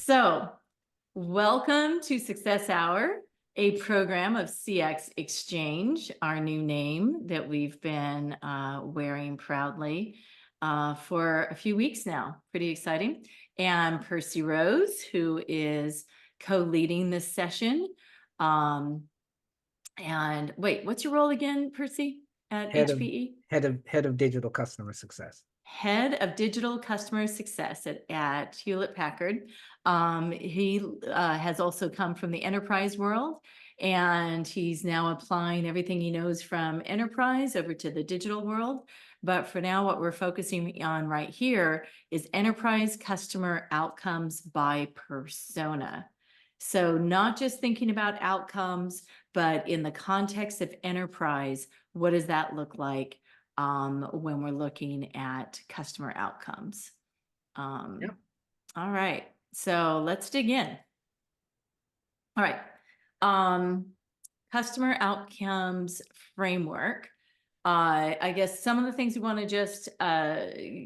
So, welcome to Success Hour, a program of CxXchange, our new name that we've been wearing proudly for a few weeks now. Pretty exciting. And Percy Rose, who is co-leading this session. And wait, what's your role again, Percy, at HPE? Head of digital customer success. Head of Digital Customer Success at Hewlett Packard. He has also come from the enterprise world, and he's now applying everything he knows from enterprise over to the digital world. But for now, what we're focusing on right here is enterprise customer outcomes by persona. So not just thinking about outcomes, but in the context of enterprise, what does that look like when we're looking at customer outcomes? Yep. All right, so let's dig in. All right, customer outcomes framework. I guess some of the things we want to just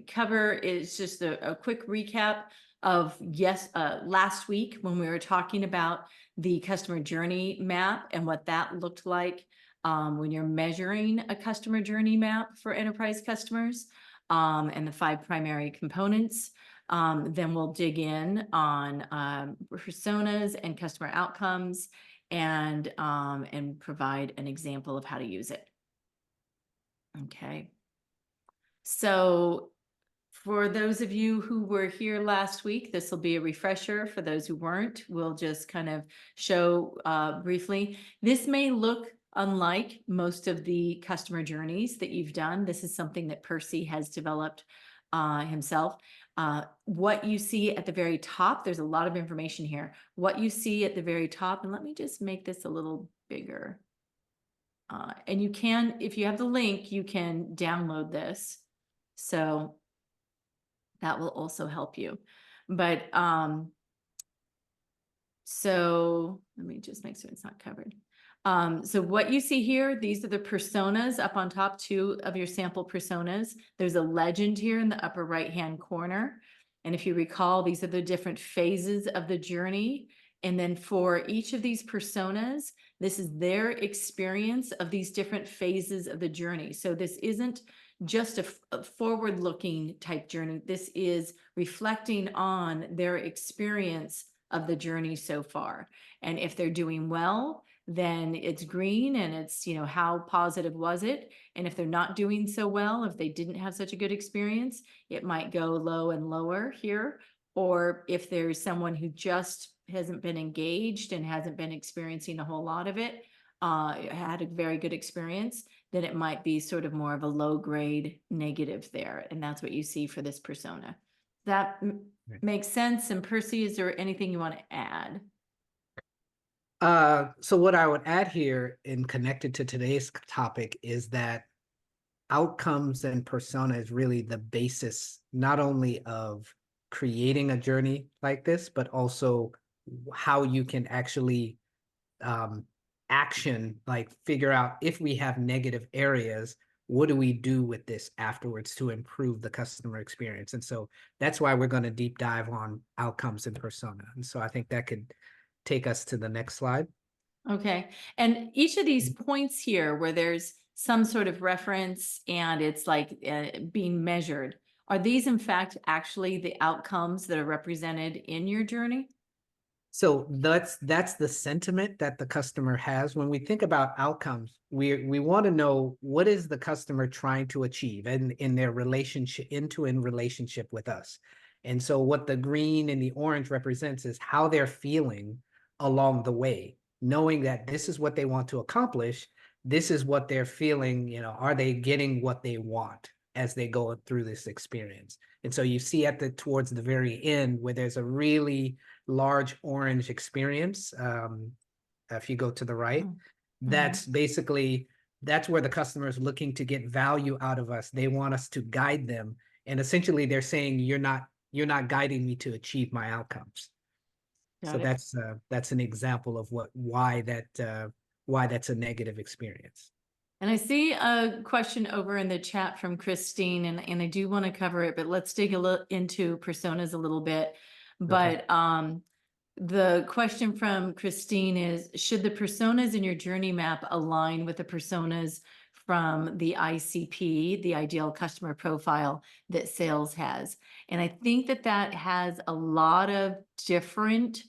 cover is just a quick recap of last week when we were talking about the customer journey map and what that looked like when you're measuring a customer journey map for enterprise customers and the 5 primary components. Then we'll dig in on personas and customer outcomes and provide an example of how to use it. Okay. So for those of you who were here last week, this will be a refresher. For those who weren't, we'll just kind of show briefly. This may look unlike most of the customer journeys that you've done. This is something that Percy has developed himself. What you see at the very top, there's a lot of information here. What you see at the very top, and let me just make this a little bigger. And you can, if you have the link, you can download this. So that will also help you. But so let me just make sure it's not covered. So what you see here, these are the personas up on top, 2 of your sample personas. There's a legend here in the upper right-hand corner. And if you recall, these are the different phases of the journey. And then for each of these personas, this is their experience of these different phases of the journey. So this isn't just a forward-looking type journey. This is reflecting on their experience of the journey so far. And if they're doing well, then it's green and it's, you know, how positive was it? And if they're not doing so well, if they didn't have such a good experience, it might go low and lower here. Or if there's someone who just hasn't been engaged and hasn't been experiencing a whole lot of it, had a very good experience, then it might be sort of more of a low grade negative there. And that's what you see for this persona. That makes sense. And Percy, is there anything you want to add? So what I would add here and connected to today's topic is that outcomes and persona is really the basis, not only of creating a journey like this, but also how you can actually figure out if we have negative areas, what do we do with this afterwards to improve the customer experience? And so that's why we're going to deep dive on outcomes and persona. And so I think that could take us to the next slide. Okay. And each of these points here where there's some sort of reference and it's like being measured, are these in fact actually the outcomes that are represented in your journey? So that's the sentiment that the customer has. When we think about outcomes, we want to know what is the customer trying to achieve and in their relationship in relationship with us. And so what the green and the orange represents is how they're feeling along the way, knowing that this is what they want to accomplish. This is what they're feeling, you know, are they getting what they want as they go through this experience? And so you see towards the very end where there's a really large orange experience. If you go to the right, that's basically, that's where the customer is looking to get value out of us. They want us to guide them. And essentially they're saying, you're not guiding me to achieve my outcomes. So that's an example of why that's a negative experience. And I see a question over in the chat from Christine, and I do want to cover it, but let's dig a little into personas a little bit. But The question from Christine is, should the personas in your journey map align with the personas from the ICP, the ideal customer profile that sales has? And I think that that has a lot of different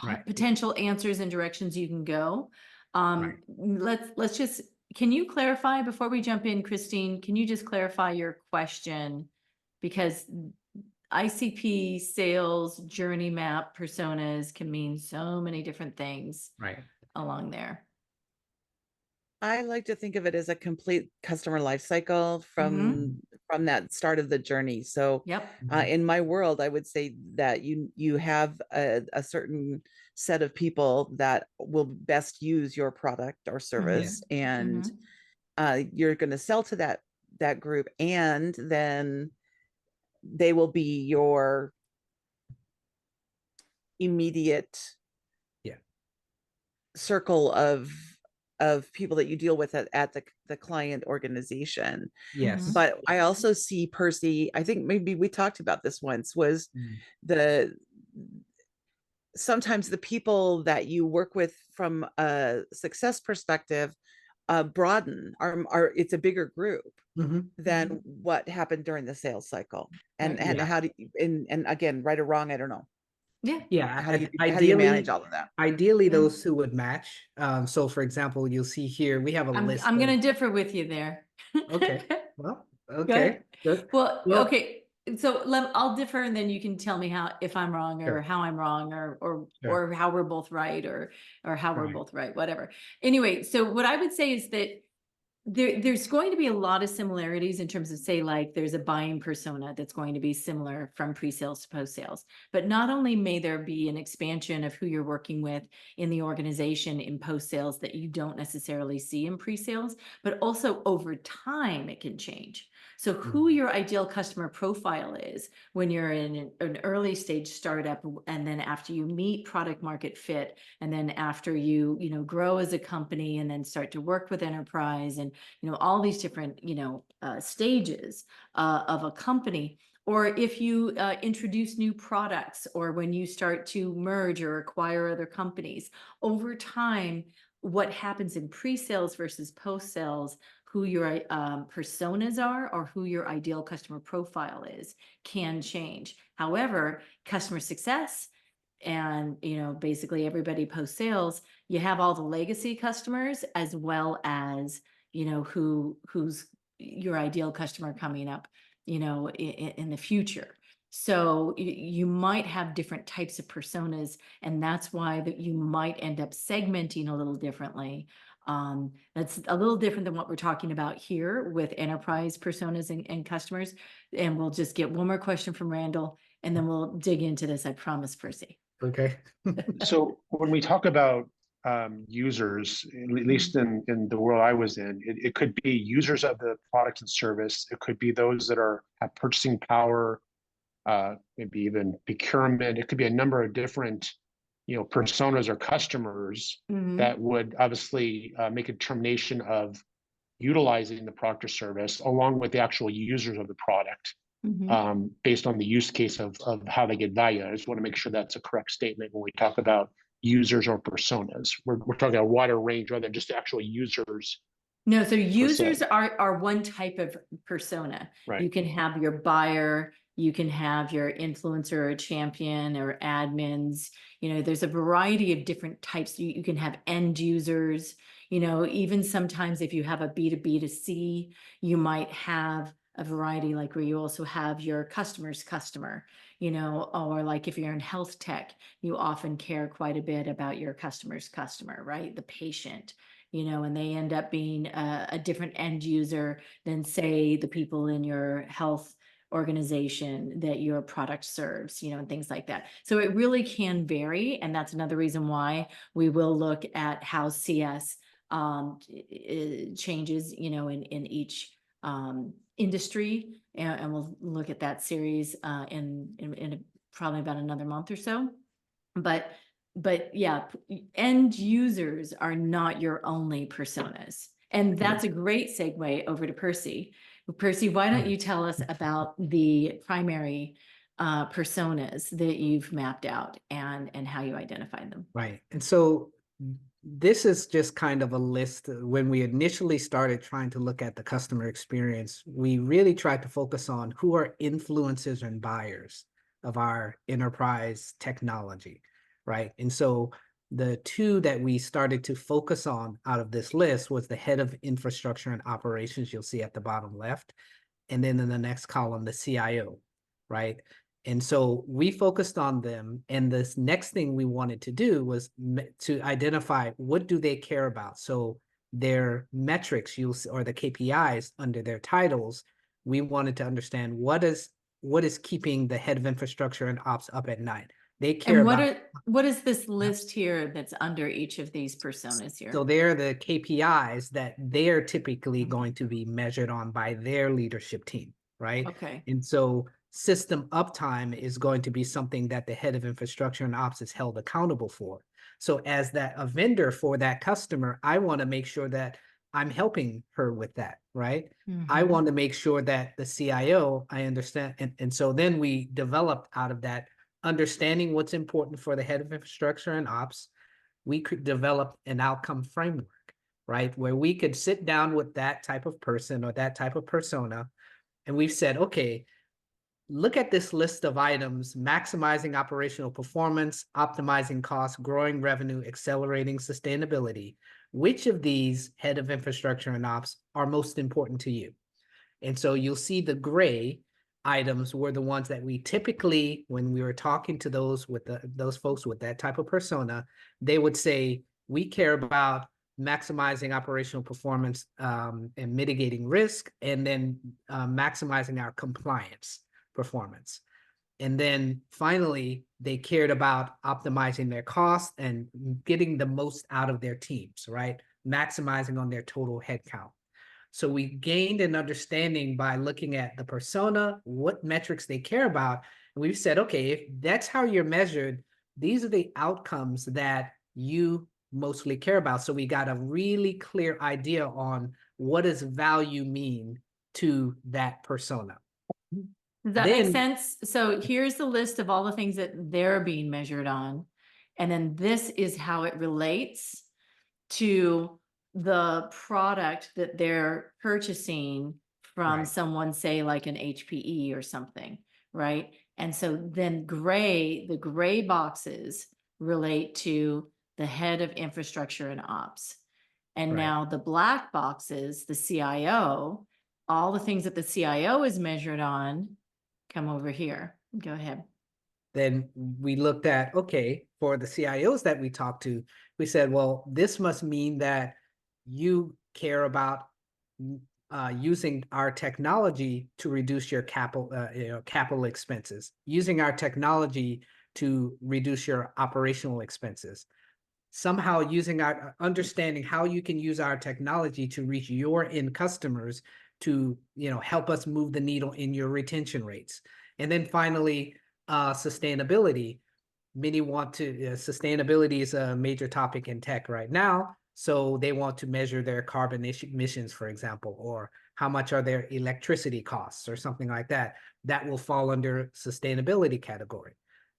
Right. potential answers and directions you can go. Right. Let's just, can you clarify before we jump in, Christine, can you just clarify your question? Because ICP, sales, journey map, personas can mean so many different things Right. along there. I like to think of it as a complete customer life cycle Mhm. from that start of the journey. So Yep. in my world, I would say that you have a certain set of people that will best use your product or service, and you're going to sell to that group, and then they will be your immediate Yeah. circle of people that you deal with at the client organization. Yes. But I also see, Percy, I think maybe we talked about this once, was the sometimes the people that you work with from a success perspective broaden, are it's a bigger group than what happened during the sales cycle. And Right. and Yeah. how do you, and again, right or wrong, I don't know. Yeah. Yeah. How do you manage all of that? Ideally, Yeah. those two would match. So for example, you'll see here, we have a list. I'm going of- to differ with you there. Okay. Well, Go okay. ahead. Good. Well, Well, okay. So I'll differ, and then you can tell me how, if I'm wrong, or Sure. how I'm wrong, or Sure. or how we're both right, or how we're Right. both right, whatever. Anyway, so what I would say is that there's going to be a lot of similarities in terms of, say, like there's a buying persona that's going to be similar from pre-sales to post-sales. But not only may there be an expansion of who you're working with in the organization in post-sales that you don't necessarily see in pre-sales, but also over time it can change. So who your ideal customer profile is when you're in an early stage startup, and then after you meet product market fit, and then after you grow as a company, and then start to work with enterprise, and all these different stages of a company, or if you introduce new products, or when you start to merge or acquire other companies over time, what happens in pre-sales versus post-sales, who your personas are, or who your ideal customer profile is, can change. However, customer success and basically everybody post sales, you have all the legacy customers, as well as who's your ideal customer coming up in the future. So you might have different types of personas, and that's why that you might end up segmenting a little differently. That's a little different than what we're talking about here with enterprise personas and customers. And we'll just get one more question from Randall, and then we'll dig into this, I promise, Percy. Okay. So when we talk about users, at least in the world I was in, it could be users of the product and service. It could be those that have purchasing power, maybe even procurement. It could be a number of different, personas or customers that would obviously make a determination of utilizing the product or service along with the actual users of the product. Based on the use case of how they get value. I just want to make sure that's a correct statement when we talk about users or personas. We're talking a wider range rather than just the actual users. No, so users are one type of persona. Right. You can have your buyer, you can have your influencer or champion or admins. There's a variety of different types. You can have end users. Even sometimes if you have a B2B2C, you might have a variety, like where you also have your customer's customer, or like if you're in health tech, you often care quite a bit about your customer's customer, right? The patient, and they end up being a different end user than, say, the people in your health organization that your product serves, and things like that. So it really can vary. And that's another reason why we will look at how CS changes, in each industry, and we'll look at that series in probably about another month or so. But yeah, end users are not your only personas. And that's a great segue over to Percy. Percy, why don't you tell us about the primary personas that you've mapped out and how you identify them. Right. And so this is just kind of a list. When we initially started trying to look at the customer experience, we really tried to focus on who are influencers and buyers of our enterprise technology, right? And so the two that we started to focus on out of this list was the head of infrastructure and operations, you'll see at the bottom left, and then in the next column, the CIO, right? And so we focused on them. And this next thing we wanted to do was to identify what do they care about. So their metrics, or the KPIs under their titles, we wanted to understand what is keeping the head of infrastructure and ops up at night. They care And about. what is this list here that's under each of these personas here? So they're the KPIs that they're typically going to be measured on by their leadership team, right? Okay. And so system uptime is going to be something that the head of infrastructure and ops is held accountable for. So as a vendor for that customer, I want to make sure that I'm helping her with that, right? I want to make sure that the CIO, I understand. And so then we developed out of that, understanding what's important for the head of infrastructure and ops. We could develop an outcome framework, right? Where we could sit down with that type of person or that type of persona. And we've said, okay, look at this list of items: maximizing operational performance, optimizing costs, growing revenue, accelerating sustainability. Which of these, head of infrastructure and ops, are most important to you? And so you'll see the gray items were the ones that we typically, when we were talking to those folks with that type of persona, they would say, we care about maximizing operational performance and mitigating risk, and then maximizing our compliance performance. And then finally, they cared about optimizing their costs and getting the most out of their teams, right? Maximizing on their total headcount. So we gained an understanding by looking at the persona, what metrics they care about. And we've said, okay, if that's how you're measured, these are the outcomes that you mostly care about. So we got a really clear idea on what does value mean to that persona. Does that make sense? So here's the list of all the things that they're being measured on. And then this is how it relates to the product that they're purchasing from Right. someone, say like an HPE or something, right? And so then the gray boxes relate to the head of infrastructure and ops. And Right. now the black boxes, the CIO, all the things that the CIO is measured on come over here. Go ahead. Then we looked at, okay, for the CIOs that we talked to, we said, well, this must mean that you care about using our technology to reduce your capital expenses, using our technology to reduce your operational expenses, somehow understanding how you can use our technology to reach your end customers to, help us move the needle in your retention rates. And then finally, sustainability. Many want to, sustainability is a major topic in tech right now. So they want to measure their carbon emissions, for example, or how much are their electricity costs or something like that. That will fall under sustainability category.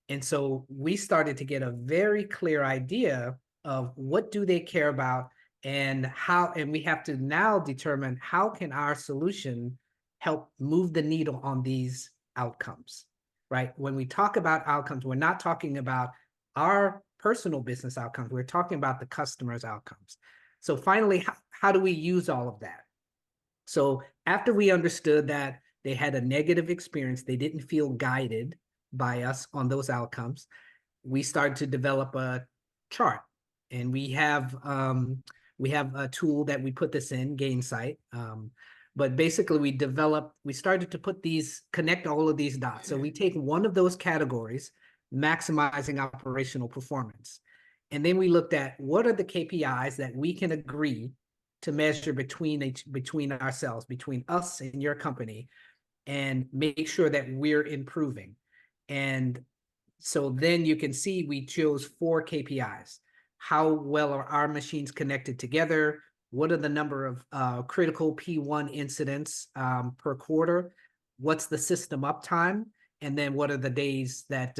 And so we started to get a very clear idea of what do they care about and how, and we have to now determine how can our solution help move the needle on these outcomes, right? When we talk about outcomes, we're not talking about our personal business outcomes. We're talking about the customer's outcomes. So finally, how do we use all of that? So after we understood that they had a negative experience, they didn't feel guided by us on those outcomes, we started to develop a chart. And we have a tool that we put this in, Gainsight. But basically we started to connect all of these dots. So we take one of those categories, maximizing operational performance. And then we looked at what are the KPIs that we can agree to measure between ourselves, between us and your company, and make sure that we're improving. And so then you can see we chose 4 KPIs. How well are our machines connected together? What are the number of critical P1 incidents per quarter? What's the system uptime? And then what are the days that,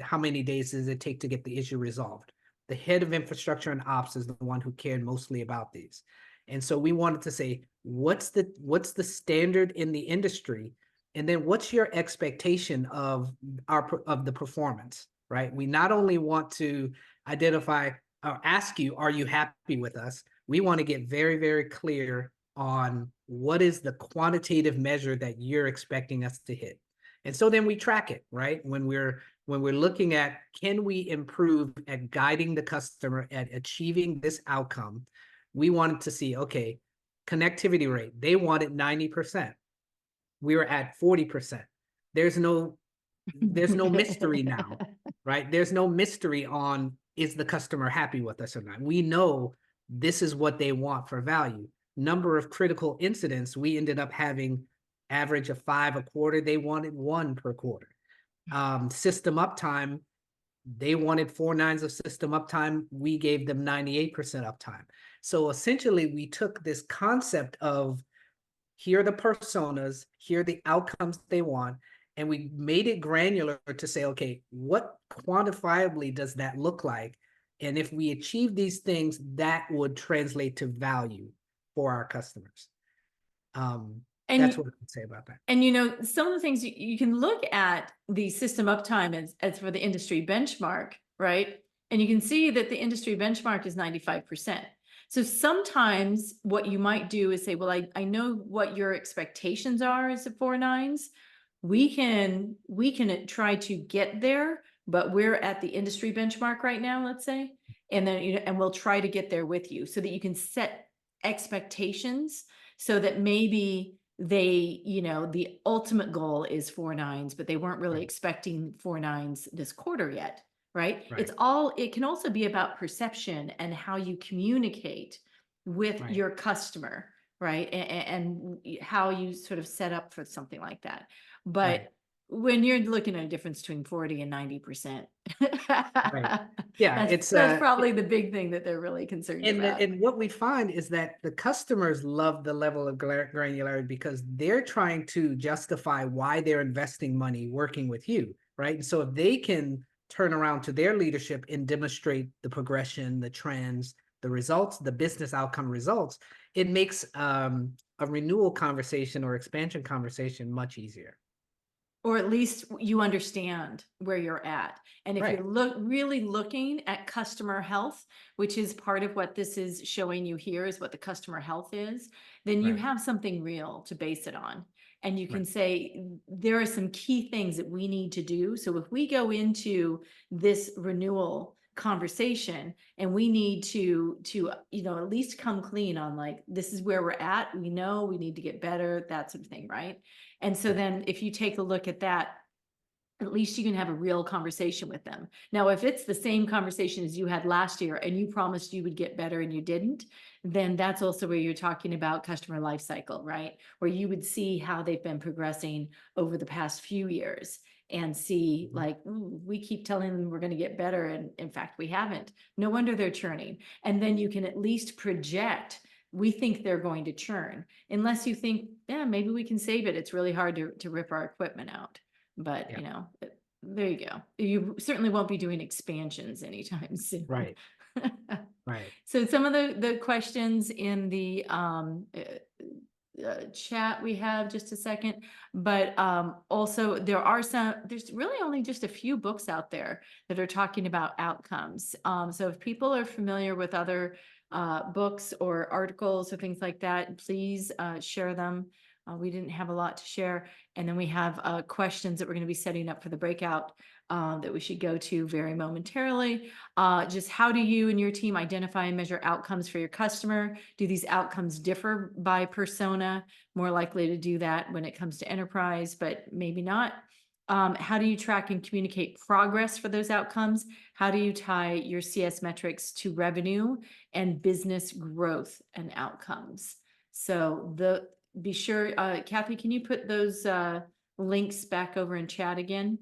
how many days does it take to get the issue resolved? The head of infrastructure and ops is the one who cared mostly about these. And so we wanted to say, what's the standard in the industry? And then what's your expectation of the performance, right? We not only want to identify or ask you, are you happy with us? We want to get very, very clear on what is the quantitative measure that you're expecting us to hit. And so then we track it, right? When we're looking at, can we improve at guiding the customer at achieving this outcome? We wanted to see, okay, connectivity rate, they wanted 90%. We were at 40%. There's no mystery now, right? There's no mystery on, is the customer happy with us or not? We know this is what they want for value. Number of critical incidents, we ended up having average of 5 a quarter. They wanted 1 per quarter. System uptime, they wanted 4 nines of system uptime. We gave them 98% uptime. So essentially, we took this concept of, here are the personas, here are the outcomes they want, and we made it granular to say, okay, what quantifiably does that look like? And if we achieve these things, that would translate to value for our customers. That's what I can say about that. And, you know, some of the things you can look at the system uptime as for the industry benchmark, right? And you can see that the industry benchmark is 95%. So sometimes what you might do is say, well, I know what your expectations are as a 4 nines. We can try to get there, but we're at the industry benchmark right now, let's say. And then, you know, and we'll try to get there with you so that you can set expectations so that maybe they, you know, the ultimate goal is 4 nines, but they weren't really expecting 4 nines this quarter yet, right? It can also be about perception and how you communicate with your customer, right? And how you sort of set up for something like that. But when you're looking at a difference between 40 and 90%, yeah, that's probably the big thing that they're really concerned about. And what we find is that the customers love the level of granularity because they're trying to justify why they're investing money working with you, right? And so if they can turn around to their leadership and demonstrate the progression, the trends, the results, the business outcome results, it makes a renewal conversation or expansion conversation much easier. Or at least you understand where you're at. And if you're really looking at customer health, which is part of what this is showing you here is what the customer health is, then you have something real to base it on. And you can say, there are some key things that we need to do. So if we go into this renewal conversation and we need to, you know, at least come clean on like, this is where we're at. We know we need to get better, that sort of thing, right? And so then if you take a look at that, at least you can have a real conversation with them. Now, if it's the same conversation as you had last year and you promised you would get better and you didn't, then that's also where you're talking about customer life cycle, right? Where you would see how they've been progressing over the past few years and see like, we keep telling them we're going to get better. And in fact, we haven't. No wonder they're churning. And then you can at least project, we think they're going to churn, unless you think, yeah, maybe we can save it. It's really hard to rip our equipment out. But, you know, there you go. You certainly won't be doing expansions anytime soon. Right. So some of the questions in the chat we have, just a second, but also there's really only just a few books out there that are talking about outcomes. So if people are familiar with other books or articles or things like that, please share them. We didn't have a lot to share. And then we have questions that we're going to be setting up for the breakout that we should go to very momentarily. Just how do you and your team identify and measure outcomes for your customer? Do these outcomes differ by persona? More likely to do that when it comes to enterprise, but maybe not. How do you track and communicate progress for those outcomes? How do you tie your CS metrics to revenue and business growth and outcomes? So be sure, Kathy, can you put those links back over in chat again?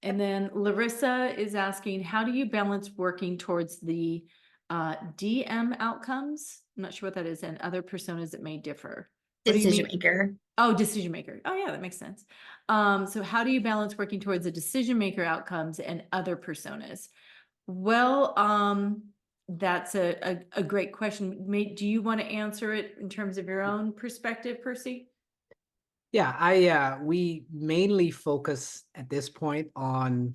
And then Larissa is asking, how do you balance working towards the DM outcomes? I'm not sure what that is, and other personas that may differ. Decision maker. Oh, decision maker. Oh yeah, that makes sense. So how do you balance working towards the decision maker outcomes and other personas? Well, that's a great question. Do you want to answer it in terms of your own perspective, Percy? Yeah, we mainly focus at this point on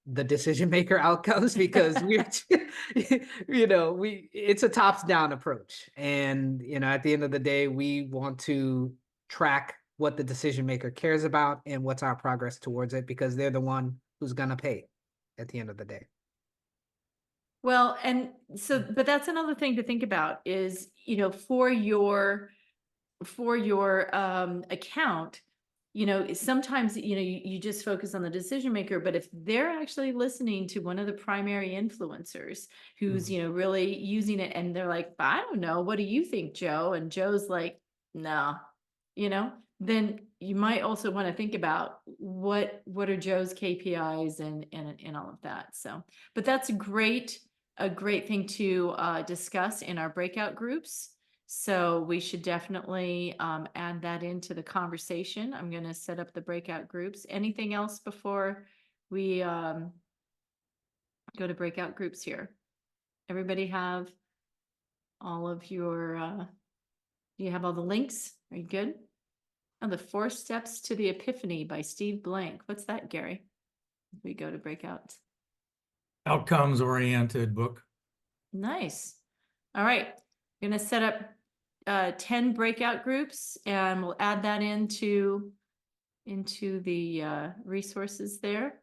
the decision maker outcomes because we're, it's a tops down approach. And, at the end of the day, we want to track what the decision maker cares about and what's our progress towards it, because they're the one who's going to pay at the end of the day. Well, and so, but that's another thing to think about is, for your account, sometimes, you just focus on the decision maker, but if they're actually listening to one of the primary influencers who's, really using it and they're like, I don't know, what do you think, Joe? And Joe's like, no, then you might also want to think about what are Joe's KPIs and all of that. So, but that's a great thing to discuss in our breakout groups. So we should definitely add that into the conversation. I'm going to set up the breakout groups. Anything else before we go to breakout groups here? Everybody have all of your, do you have all the links? Are you good? Oh, the 4 Steps to the Epiphany by Steve Blank. What's that, Gary? If we go to breakouts. Outcomes oriented book. Nice. All right. I'm going to set up 10 breakout groups and we'll add that into the resources there.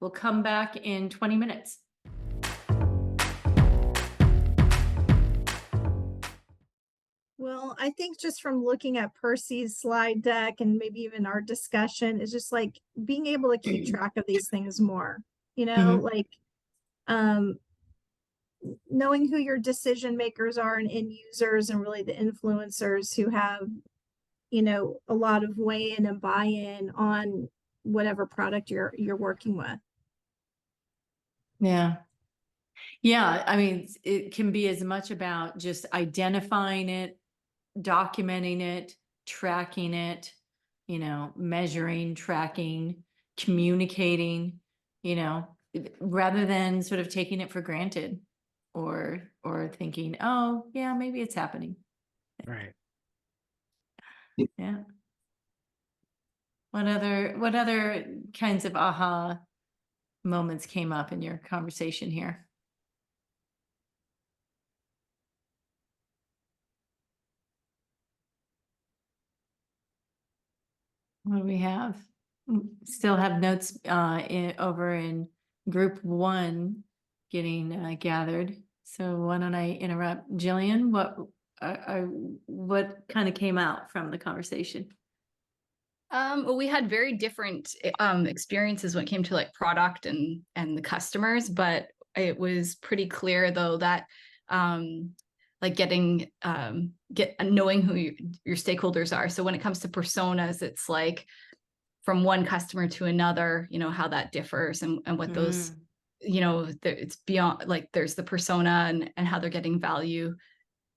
We'll come back in 20 minutes. Well, I think just from looking at Percy's slide deck and maybe even our discussion is just like being able to keep track of these things more, like knowing who your decision makers are and end users and really the influencers who have, a lot of weigh-in and buy-in on whatever product you're working with. Yeah. Yeah. I mean, it can be as much about just identifying it, documenting it, tracking it, measuring, tracking, communicating, rather than sort of taking it for granted or thinking, oh yeah, maybe it's happening. Right. Yeah. What other kinds of aha moments came up in your conversation here? What do we have? Still have notes over in group 1 getting gathered. So why don't I interrupt? Jillian, what kind of came out from the conversation? Well, we had very different experiences when it came to like product and the customers, but it was pretty clear though that like knowing who your stakeholders are. So when it comes to personas, it's like from one customer to another, how that differs and what those, it's beyond, like there's the persona and how they're getting value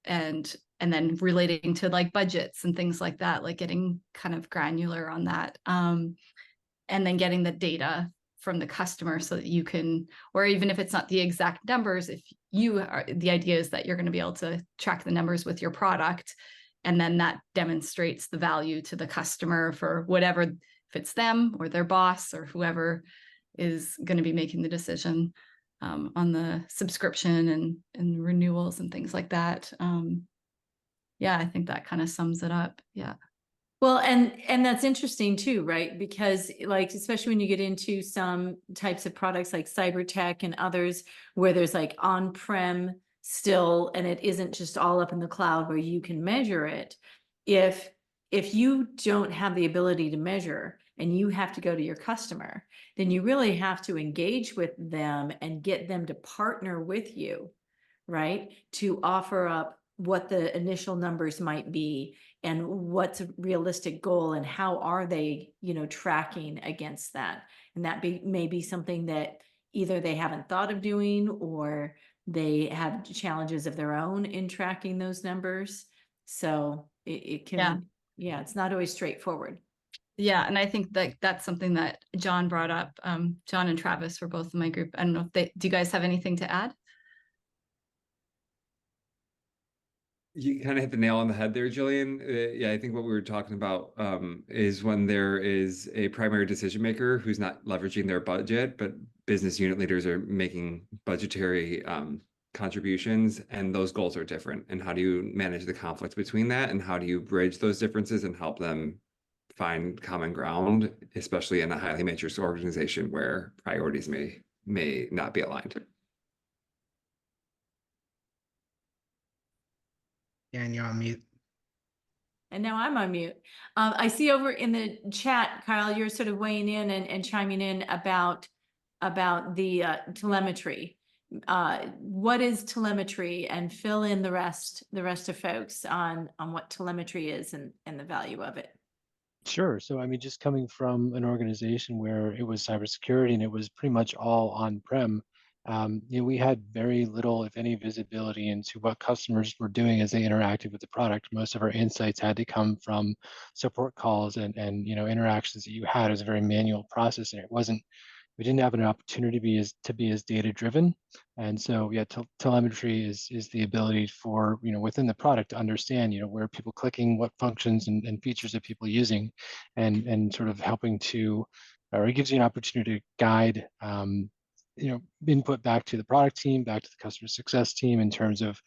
and then relating to like budgets and things like that, like getting kind of granular on that. And then getting the data from the customer so that you can, or even if it's not the exact numbers, if you are, the idea is that you're going to be able to track the numbers with your product. And then that demonstrates the value to the customer for whatever, if it's them or their boss or whoever is going to be making the decision on the subscription and renewals and things like that. Yeah, I think that kind of sums it up. Yeah. Well, and that's interesting too, right? Because like, especially when you get into some types of products like cyber tech and others where there's like on-prem still, and it isn't just all up in the cloud where you can measure it. If you don't have the ability to measure and you have to go to your customer, then you really have to engage with them and get them to partner with you, right? To offer up what the initial numbers might be and what's a realistic goal and how are they, tracking against that. And that may be something that either they haven't thought of doing or they have challenges of their own in tracking those numbers. So it can, yeah, it's not always straightforward. Yeah, and I think that that's something that John brought up. John and Travis were both in my group. I don't know if do you guys have anything to add? You kind of hit the nail on the head there, Jillian. Yeah, I think what we were talking about is when there is a primary decision maker who's not leveraging their budget, but business unit leaders are making budgetary contributions, and those goals are different. And how do you manage the conflict between that? And how do you bridge those differences and help them find common ground, especially in a highly matrix organization where priorities may not be aligned? Yeah, and you're on mute. And now I'm on mute. I see over in the chat, Kyle, you're sort of weighing in and chiming in about the telemetry. What is telemetry, and fill in the rest of folks on what telemetry is and the value of it. Sure. So, I mean, just coming from an organization where it was cybersecurity and it was pretty much all on-prem, we had very little, if any, visibility into what customers were doing as they interacted with the product. Most of our insights had to come from support calls and interactions that you had. It was a very manual process, and we didn't have an opportunity to be as data driven. And so yeah, telemetry is the ability for, within the product to understand, where people clicking, what functions and features are people using, and sort of helping to, or it gives you an opportunity to guide, input back to the product team, back to the customer success team in terms of,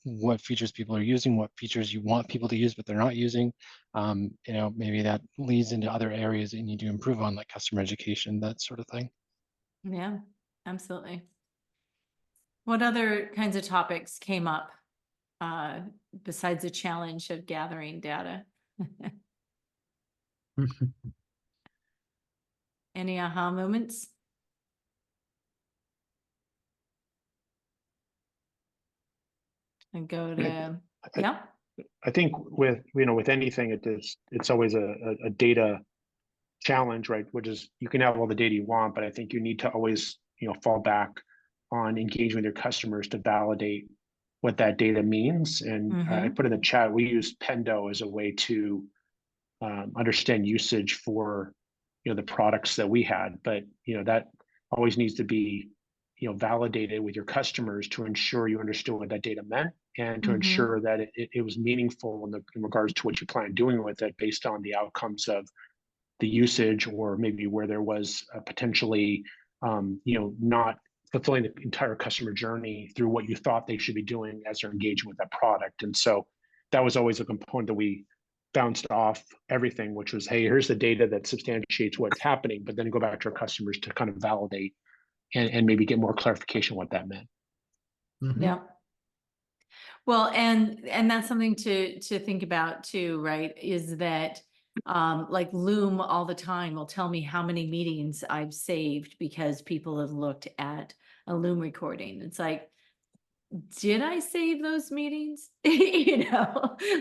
what features people are using, what features you want people to use, but they're not using. Maybe that leads into other areas that you need to improve on, like customer education, that sort of thing. Yeah, absolutely. What other kinds of topics came up besides the challenge of gathering data? Any aha moments? And go to, yeah. I think with anything, it's always a data challenge, right? Which is, you can have all the data you want, but I think you need to always fall back on engaging with your customers to validate what that data means. And I put in the chat, we use Pendo as a way to understand usage for the products that we had, but that always needs to be validated with your customers to ensure you understood what that data meant, and to ensure that it was meaningful in regards to what you plan on doing with it based on the outcomes of the usage, or maybe where there was potentially not fulfilling the entire customer journey through what you thought they should be doing as they're engaging with that product. And so that was always a component that we bounced off everything, which was, hey, here's the data that substantiates what's happening, but then go back to our customers to kind of validate and maybe get more clarification what that meant. Yeah. Well, and that's something to think about too, right? Is that like Loom all the time will tell me how many meetings I've saved because people have looked at a Loom recording. It's like, did I save those meetings?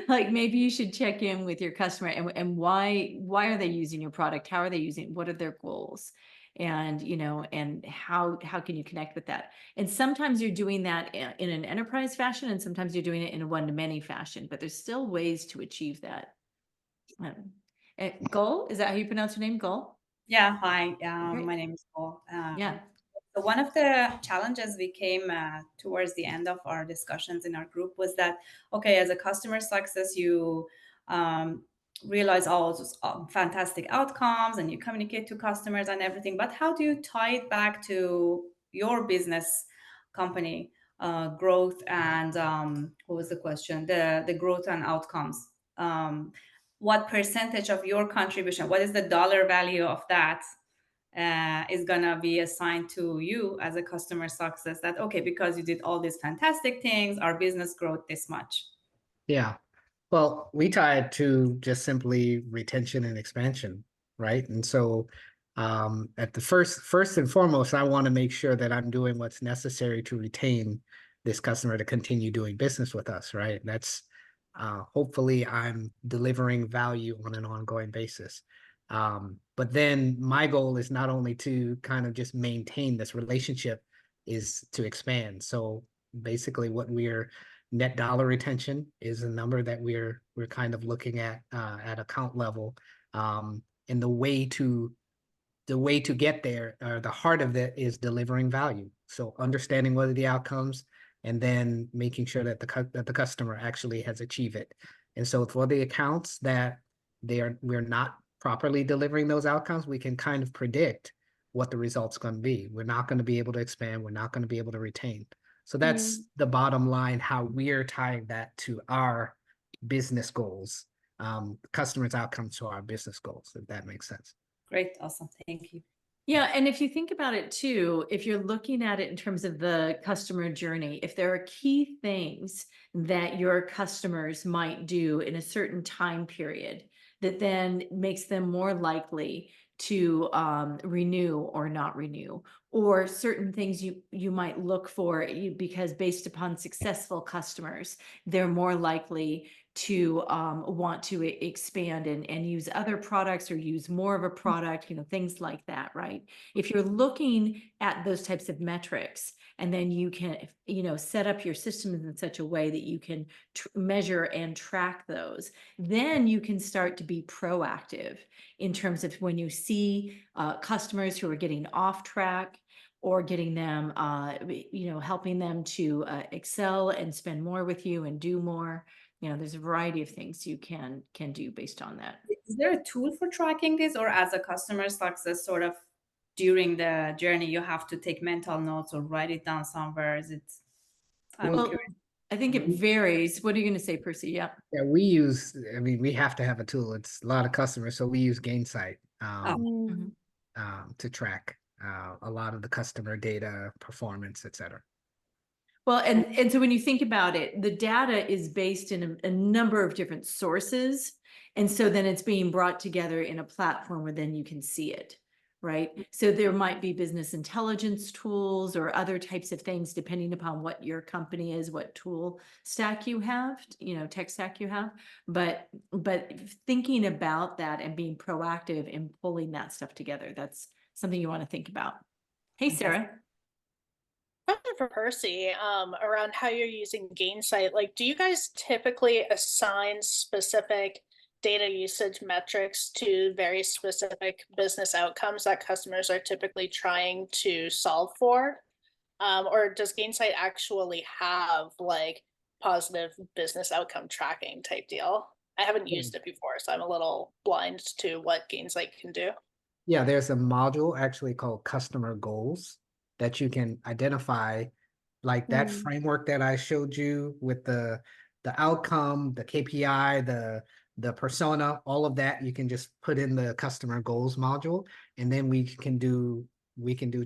Like maybe you should check in with your customer and why are they using your product? How are they using it? What are their goals? And and how can you connect with that? And sometimes you're doing that in an enterprise fashion, and sometimes you're doing it in a one-to-many fashion, but there's still ways to achieve that. Gul, is that how you pronounce your name? Gul? Yeah, hi. My name is Gul. Yeah. So one of the challenges we came towards the end of our discussions in our group was that, okay, as a customer success, you realize all those fantastic outcomes and you communicate to customers and everything, but how do you tie it back to your business company growth and what was the question? The growth and outcomes. What percentage of your contribution, what is the dollar value of that is gonna be assigned to you as a customer success, that, okay, because you did all these fantastic things, our business growth this much. Yeah. Well, we tie it to just simply retention and expansion, right? And so at the first and foremost, I want to make sure that I'm doing what's necessary to retain this customer to continue doing business with us, right? That's hopefully I'm delivering value on an ongoing basis. But then my goal is not only to kind of just maintain this relationship, is to expand. So basically what we're net dollar retention is a number that we're kind of looking at account level. And the way to get there, the heart of it is delivering value. So understanding what are the outcomes, and then making sure that the customer actually has achieved it. And so for the accounts that we're not properly delivering those outcomes, we can kind of predict what the result's going to be. We're not going to be able to expand. We're not going to be able to retain. So that's the bottom line, how we're tying that to our business goals, customers' outcomes to our business goals, if that makes sense. Great. Awesome. Thank you. Yeah, and if you think about it too, if you're looking at it in terms of the customer journey, if there are key things that your customers might do in a certain time period that then makes them more likely to renew or not renew, or certain things you might look for because based upon successful customers, they're more likely to want to expand and use other products or use more of a product, things like that, right? If you're looking at those types of metrics, and then you can, set up your systems in such a way that you can measure and track those, then you can start to be proactive in terms of when you see customers who are getting off track, or getting them, helping them to excel and spend more with you and do more. There's a variety of things you can do based on that. Is there a tool for tracking this, or as a customer success sort of during the journey, you have to take mental notes or write it down somewhere? Is it? Well, I think it varies. What are you going to say, Percy? Yeah. Yeah, we have to have a tool. It's a lot of customers, so we use Gainsight to track a lot of the customer data, performance, et cetera. Well, and so when you think about it, the data is based in a number of different sources. And so then it's being brought together in a platform where then you can see it, right? So there might be business intelligence tools or other types of things, depending upon what your company is, what tool stack you have, tech stack you have. But thinking about that and being proactive in pulling that stuff together, that's something you want to think about. Hey, Sarah. Question for Percy, around how you're using Gainsight. Like, do you guys typically assign specific data usage metrics to very specific business outcomes that customers are typically trying to solve for? Or does Gainsight actually have like positive business outcome tracking type deal? I haven't used it before, so I'm a little blind to what Gainsight can do. Yeah, there's a module actually called customer goals that you can identify, like that framework that I showed you with the outcome, the KPI, the persona, all of that. You can just put in the customer goals module, and then we can do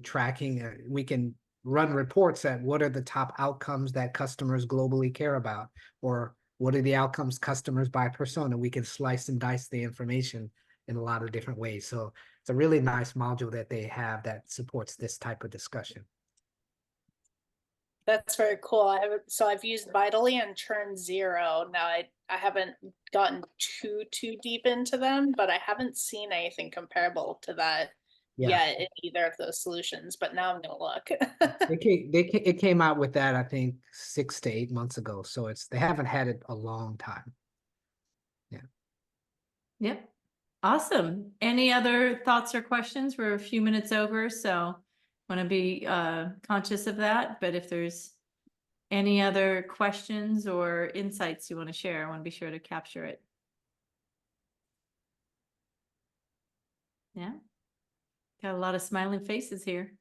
tracking. We can run reports at what are the top outcomes that customers globally care about, or what are the outcomes customers by persona. We can slice and dice the information in a lot of different ways. So it's a really nice module that they have that supports this type of discussion. That's very cool. I've used Vitally and Churn Zero. Now I haven't gotten too deep into them, but I haven't seen anything comparable to that yet in either of those solutions. But now I'm gonna look. It came out with that, I think 6 to 8 months ago. So they haven't had it a long time. Yeah. Yep. Awesome. Any other thoughts or questions? We're a few minutes over, so want to be conscious of that. But if there's any other questions or insights you want to share, I want to be sure to capture it. Yeah. Got a lot of smiling faces here.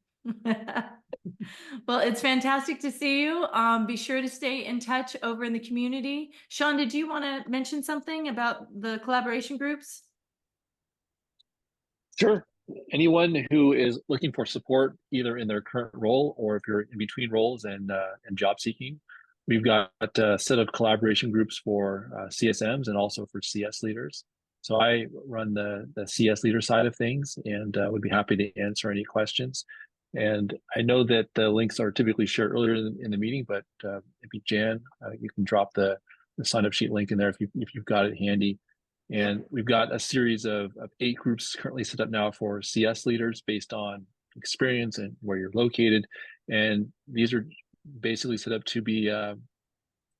Well, it's fantastic to see you. Be sure to stay in touch over in the community. Sean, did you want to mention something about the collaboration groups? Sure. Anyone who is looking for support, either in their current role or if you're in between roles and job seeking, we've got a set of collaboration groups for CSMs and also for CS leaders. So I run the CS leader side of things, and would be happy to answer any questions. And I know that the links are typically shared earlier in the meeting, but maybe Jan, you can drop the sign-up sheet link in there if you've got it handy. And we've got a series of 8 groups currently set up now for CS leaders based on experience and where you're located. And these are basically set up to be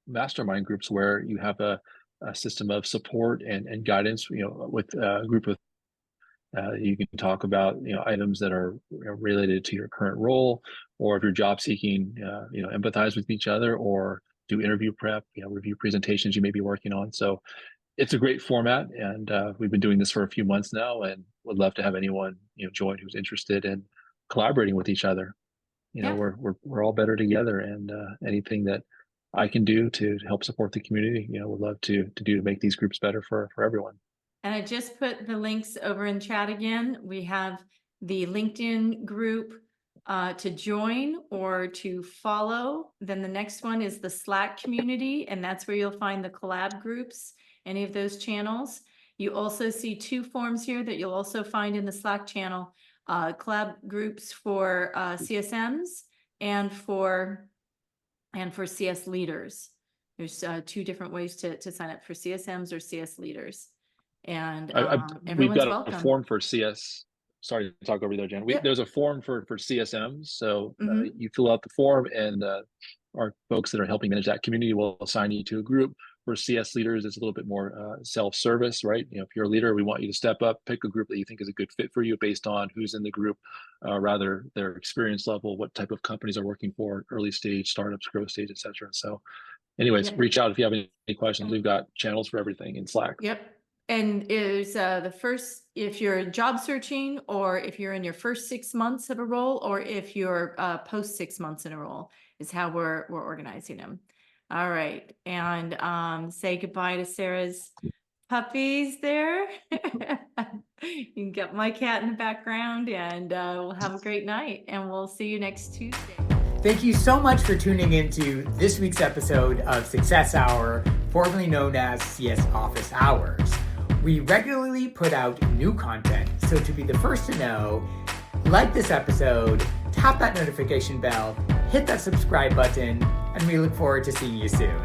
mastermind groups where you have a system of support and guidance, with a group of you can talk about items that are related to your current role, or if you're job seeking, empathize with each other, or do interview prep, review presentations you may be working on. So it's a great format, and we've been doing this for a few months now, and would love to have anyone join who's interested in collaborating with each other. We're all better together, and anything that I can do to help support the community, would love to make these groups better for everyone. And I just put the links over in chat again. We have the LinkedIn group to join or to follow. Then the next one is the Slack community, and that's where you'll find the collab groups, any of those channels. You also see 2 forms here that you'll also find in the Slack channel, collab groups for CSMs and for CS leaders. There's 2 different ways to sign up for CSMs or CS leaders. And we've got welcome. a form for CS. Sorry to talk over you there, Jen. There's a form for CSMs. So you fill out the form, and our folks that are helping manage that community will assign you to a group. For CS leaders, it's a little bit more self-service, right? If you're a leader, we want you to step up, pick a group that you think is a good fit for you based on who's in the group, rather their experience level, what type of companies are working for, early stage, startups, growth stage, etc. So anyways, reach out if you have any questions. We've got channels for everything in Slack. Yep. And is the first, if you're job searching, or if you're in your first 6 months of a role, or if you're post 6 months in a role, is how we're organizing them. All right. And say goodbye to Sarah's puppies there. You can get my cat in the background, and we'll have a great night, and we'll see you next Tuesday. Thank you so much for tuning into this week's episode of Success Hour, formerly known as CS Office Hours. We regularly put out new content, so to be the first to know, like this episode, tap that notification bell, hit that subscribe button, and we look forward to seeing you soon.